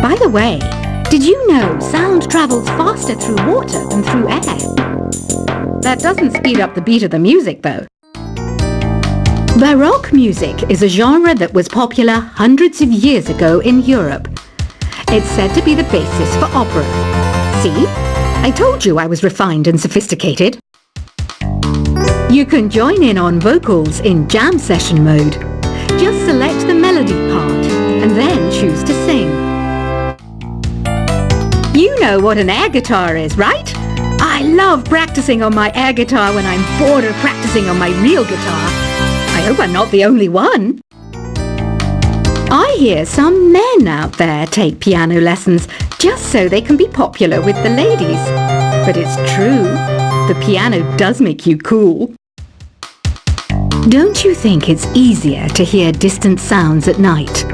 By the way, did you know sound travels faster through water than through air? That doesn't speed up the beat of the music, though. Baroque music is a genre that was popular hundreds of years ago in Europe. It's said to be the basis for opera. See? I told you I was refined and sophisticated. You can join in on vocals in jam session mode. Just select the melody part and then choose to sing. You know what an air guitar is, right? I love practicing on my air guitar when I'm bored of practicing on my real guitar. I hope I'm not the only one. I hear some men out there take piano lessons just so they can be popular with the ladies. But it's true, the piano does make you cool. Don't you think it's easier to hear distant sounds at night?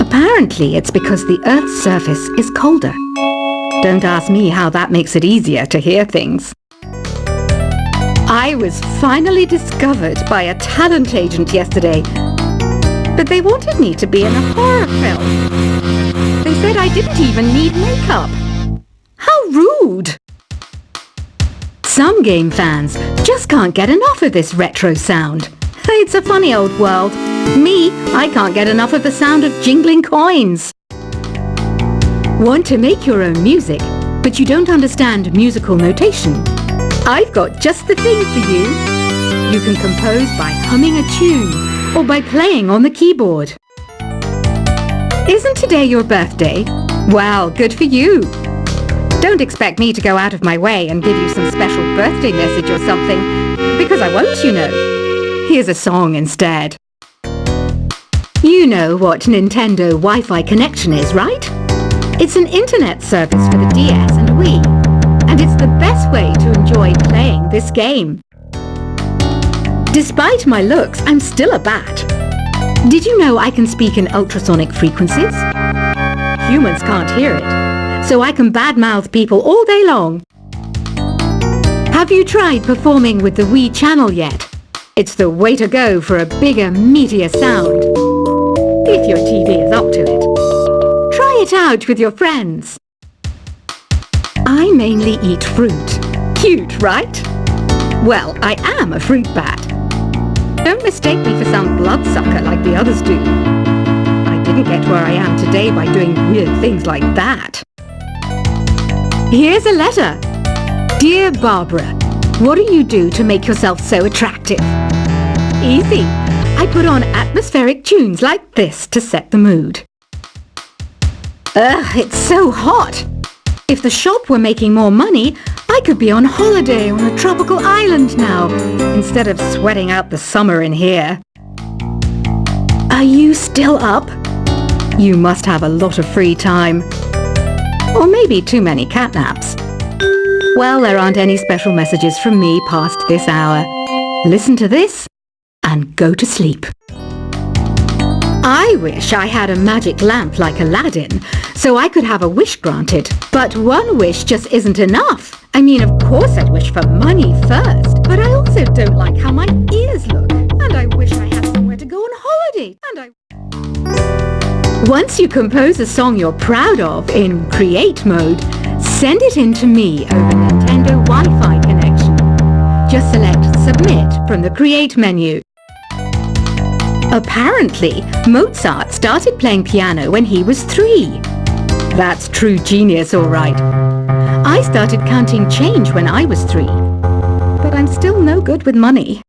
Apparently it's because the Earth's surface is colder. Don't ask me how that makes it easier to hear things. I was finally discovered by a talent agent yesterday, but they wanted me to be in a horror film. They said I didn't even need makeup. How rude! Some game fans just can't get enough of this retro sound. It's a funny old world. Me, I can't get enough of the sound of jingling coins. Want to make your own music, but you don't understand musical notation? I've got just the thing for you. You can compose by humming a tune or by playing on the keyboard. Isn't today your birthday? Well, good for you. Don't expect me to go out of my way and give you some special birthday message or something, because I won't, you know. Here's a song instead. You know what Nintendo Wi-Fi connection is, right? It's an internet service for the DS and Wii, and it's the best way to enjoy playing this game. Despite my looks, I'm still a bat. Did you know I can speak in ultrasonic frequencies? Humans can't hear it, so I can badmouth people all day long. Have you tried performing with the Wii channel yet? It's the way to go for a bigger, meatier sound. If your TV is up to it. Try it out with your friends. I mainly eat fruit. Cute, right? Well, I am a fruit bat. Don't mistake me for some bloodsucker like the others do. I didn't get where I am today by doing weird things like that. Here's a letter. Dear Barbara, what do you do to make yourself so attractive? Easy. I put on atmospheric tunes like this to set the mood. Ugh, it's so hot. If the shop were making more money, I could be on holiday on a tropical island now, instead of sweating out the summer in here. Are you still up? You must have a lot of free time. Or maybe too many catnaps. Well, there aren't any special messages from me past this hour. Listen to this and go to sleep. I wish I had a magic lamp like Aladdin, so I could have a wish granted. But one wish just isn't enough. I mean, of course I'd wish for money first, but I also don't like how my ears look. And I wish I had somewhere to go on holiday. Once you compose a song you're proud of in Create mode, send it in to me over Nintendo Wi-Fi connection. Just select Submit from the Create menu. Apparently, Mozart started playing piano when he was 3. That's true genius, all right. I started counting change when I was 3, but I'm still no good with money.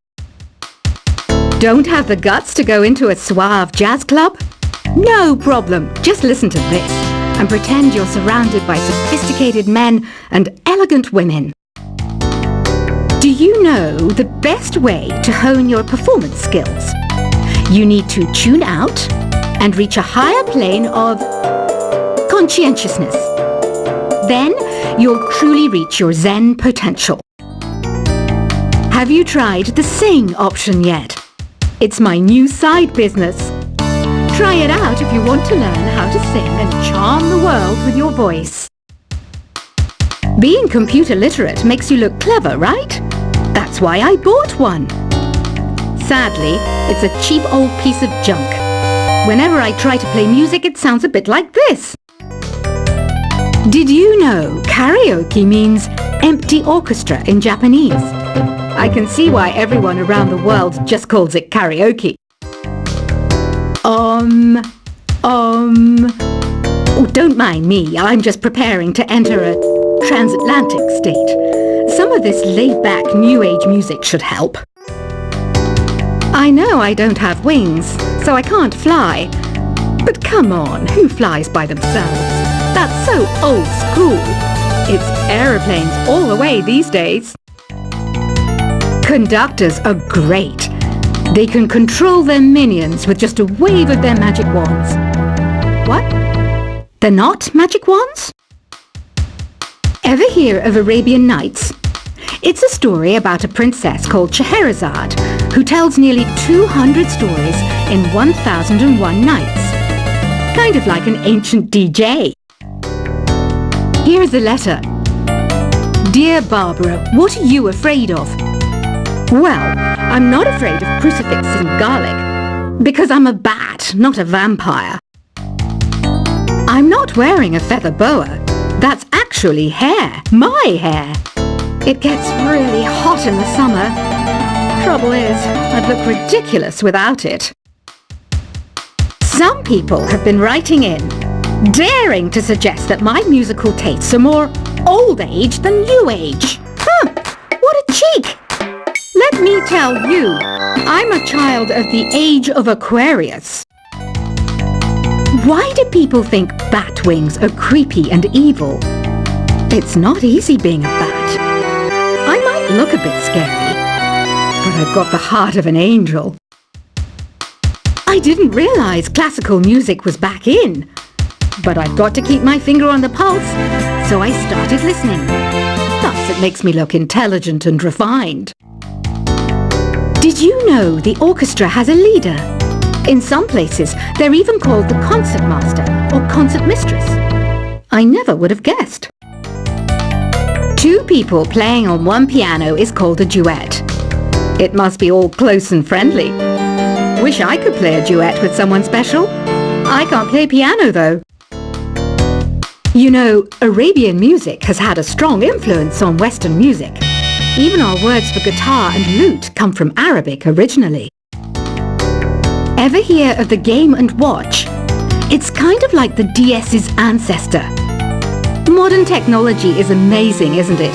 Don't have the guts to go into a suave jazz club? No problem, just listen to this and pretend you're surrounded by sophisticated men and elegant women. Do you know the best way to hone your performance skills? You need to tune out and reach a higher plane of conscientiousness. Then you'll truly reach your Zen potential. Have you tried the Sing option yet? It's my new side business. Try it out if you want to learn how to sing and charm the world with your voice. Being computer literate makes you look clever, right? That's why I bought one. Sadly, it's a cheap old piece of junk. Whenever I try to play music, it sounds a bit like this. Did you know karaoke means empty orchestra in Japanese? I can see why everyone around the world just calls it karaoke. Oh, don't mind me, I'm just preparing to enter a transatlantic state. Some of this laid-back New Age music should help. I know I don't have wings, so I can't fly. But come on, who flies by themselves? That's so old school. It's aeroplanes all the way these days. Conductors are great. They can control their minions with just a wave of their magic wands. What? They're not magic wands? Ever hear of Arabian Nights? It's a story about a princess called Scheherazade who tells nearly 200 stories in 1001 nights. Kind of like an ancient DJ. Here's a letter. Dear Barbara, what are you afraid of? Well, I'm not afraid of crucifix and garlic, because I'm a bat, not a vampire. I'm not wearing a feather boa. That's actually hair, my hair. It gets really hot in the summer. Trouble is, I'd look ridiculous without it. Some people have been writing in, daring to suggest that my musical tastes are more old age than new age. What a cheek! Let me tell you, I'm a child of the age of Aquarius. Why do people think bat wings are creepy and evil? It's not easy being a bat. I might look a bit scary, but I've got the heart of an angel. I didn't realize classical music was back in, but I've got to keep my finger on the pulse, so I started listening. Thus, it makes me look intelligent and refined. Did you know the orchestra has a leader? In some places, they're even called the concert master or concert mistress. I never would have guessed. Two people playing on one piano is called a duet. It must be all close and friendly. Wish I could play a duet with someone special. I can't play piano though. You know, Arabian music has had a strong influence on Western music. Even our words for guitar and lute come from Arabic originally. Ever hear of the Game & Watch? It's kind of like the DS's ancestor. Modern technology is amazing, isn't it?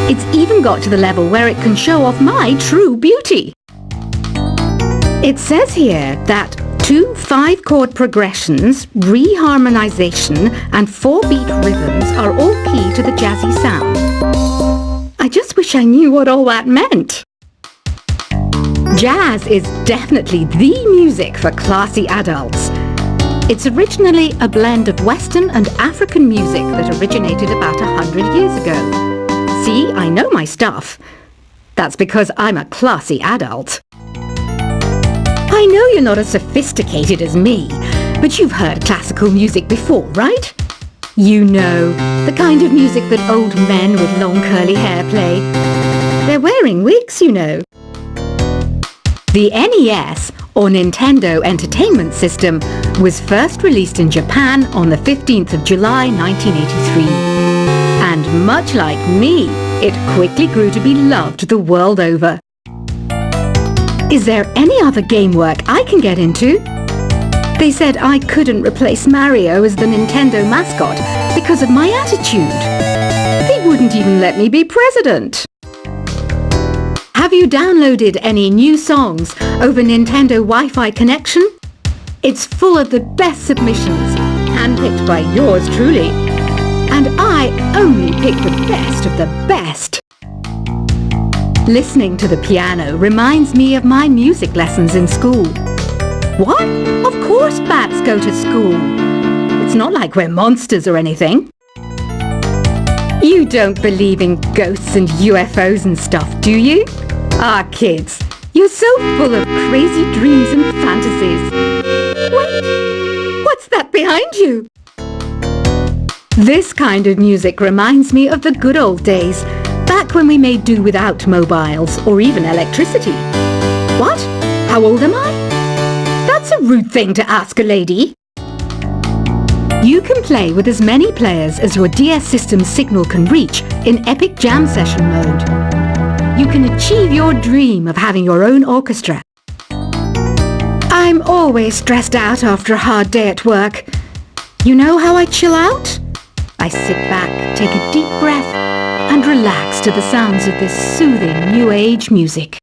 It's even got to the level where it can show off my true beauty. It says here that 2 5-chord progressions, reharmonization and 4-beat rhythms are all key to the jazzy sound. I just wish I knew what all that meant. Jazz is definitely the music for classy adults. It's originally a blend of Western and African music that originated about 100 years ago. See, I know my stuff. That's because I'm a classy adult. I know you're not as sophisticated as me, but you've heard classical music before, right? You know, the kind of music that old men with long curly hair play. They're wearing wigs, you know. The NES, or Nintendo Entertainment System, was first released in Japan on the 15th of July 1983. And much like me, it quickly grew to be loved the world over. Is there any other game work I can get into? They said I couldn't replace Mario as the Nintendo mascot because of my attitude. They wouldn't even let me be president. Have you downloaded any new songs over Nintendo Wi-Fi connection? It's full of the best submissions, handpicked by yours truly. And I only pick the best of the best. Listening to the piano reminds me of my music lessons in school. What? Of course bats go to school. It's not like we're monsters or anything. You don't believe in ghosts and UFOs and stuff, do you? Ah, kids, you're so full of crazy dreams and fantasies. Wait, what's that behind you? This kind of music reminds me of the good old days, back when we made do without mobiles or even electricity. What? How old am I? That's a rude thing to ask a lady. You can play with as many players as your DS system's signal can reach in Epic Jam Session mode. You can achieve your dream of having your own orchestra. I'm always stressed out after a hard day at work. You know how I chill out? I sit back, take a deep breath, and relax to the sounds of this soothing new age music.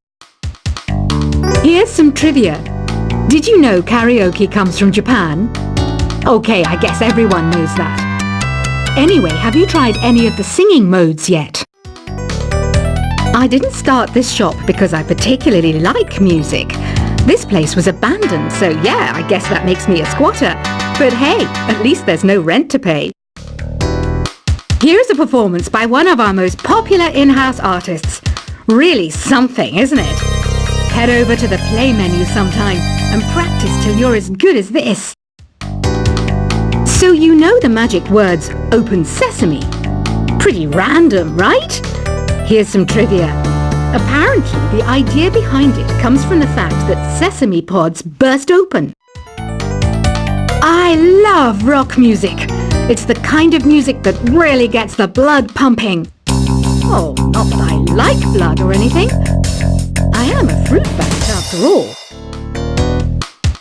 Here's some trivia. Did you know karaoke comes from Japan? Okay, I guess everyone knows that. Anyway, have you tried any of the singing modes yet? I didn't start this shop because I particularly like music. This place was abandoned, so yeah, I guess that makes me a squatter. But hey, at least there's no rent to pay. Here's a performance by one of our most popular in-house artists. Really something, isn't it? Head over to the play menu sometime and practice till you're as good as this. So you know the magic words "Open Sesame"? Pretty random, right? Here's some trivia. Apparently, the idea behind it comes from the fact that sesame pods burst open. I love rock music. It's the kind of music that really gets the blood pumping. Oh, not that I like blood or anything. I am a fruit bat after all.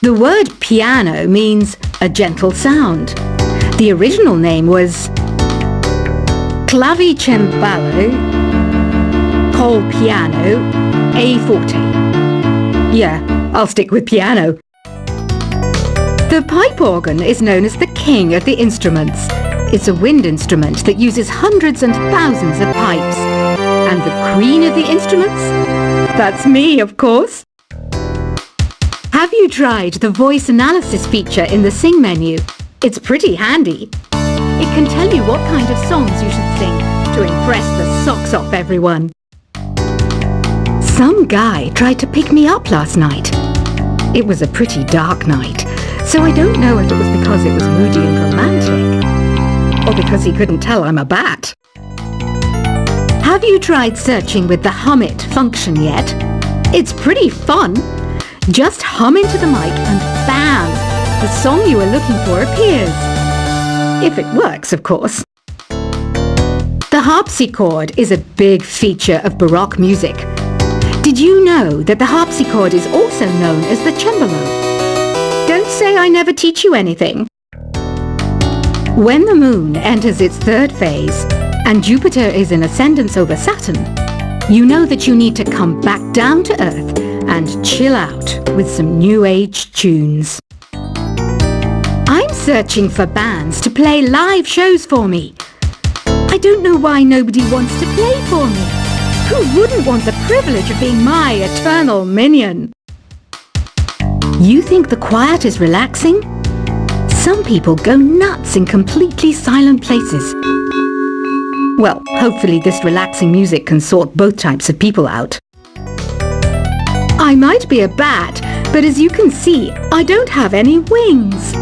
The word piano means a gentle sound. The original name was clavicembalo col piano a forte. Yeah, I'll stick with piano. The pipe organ is known as the king of the instruments. It's a wind instrument that uses hundreds and thousands of pipes. And the queen of the instruments? That's me, of course. Have you tried the voice analysis feature in the Sing menu? It's pretty handy. It can tell you what kind of songs you should sing to impress the socks off everyone. Some guy tried to pick me up last night. It was a pretty dark night, so I don't know if it was because it was moody and romantic, or because he couldn't tell I'm a bat. Have you tried searching with the Hum It function yet? It's pretty fun. Just hum into the mic and bam! The song you are looking for appears. If it works, of course. The harpsichord is a big feature of Baroque music. Did you know that the harpsichord is also known as the cembalo? Don't say I never teach you anything. When the moon enters its third phase and Jupiter is in ascendance over Saturn, you know that you need to come back down to Earth and chill out with some new age tunes. I'm searching for bands to play live shows for me. I don't know why nobody wants to play for me. Who wouldn't want the privilege of being my eternal minion? You think the quiet is relaxing? Some people go nuts in completely silent places. Well, hopefully this relaxing music can sort both types of people out. I might be a bat, but as you can see, I don't have any wings.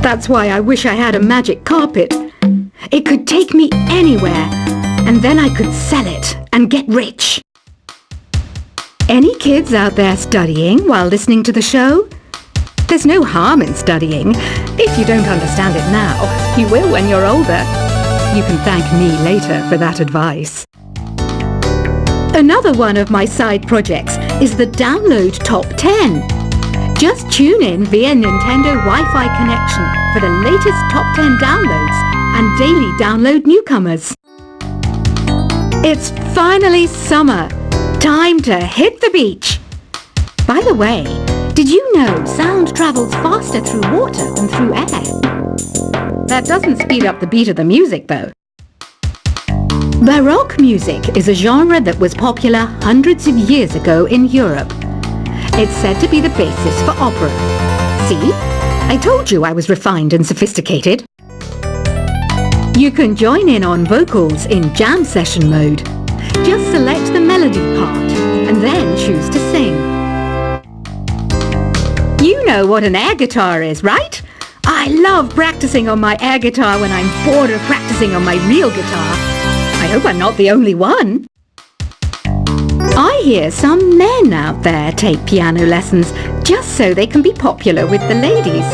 That's why I wish I had a magic carpet. It could take me anywhere, and then I could sell it and get rich. Any kids out there studying while listening to the show? There's no harm in studying. If you don't understand it now, you will when you're older. You can thank me later for that advice. Another one of my side projects is the Download Top 10. Just tune in via Nintendo Wi-Fi connection for the latest Top 10 downloads and daily download newcomers. It's finally summer. Time to hit the beach. By the way, did you know sound travels faster through water than through air? That doesn't speed up the beat of the music, though. Baroque music is a genre that was popular hundreds of years ago in Europe. It's said to be the basis for opera. See? I told you I was refined and sophisticated. You can join in on vocals in jam session mode. Just select the melody part and then choose to sing. You know what an air guitar is, right? I love practicing on my air guitar when I'm bored of practicing on my real guitar. I hope I'm not the only one. I hear some men out there take piano lessons just so they can be popular with the ladies.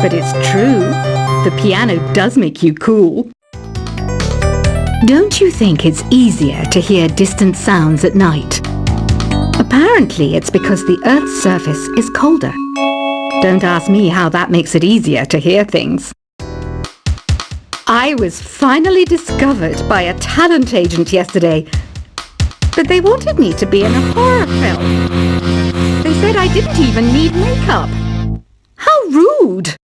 But it's true. The piano does make you cool. Don't you think it's easier to hear distant sounds at night? Apparently, it's because the Earth's surface is colder. Don't ask me how that makes it easier to hear things. I was finally discovered by a talent agent yesterday, but they wanted me to be in a horror film. They said I didn't even need makeup. How rude!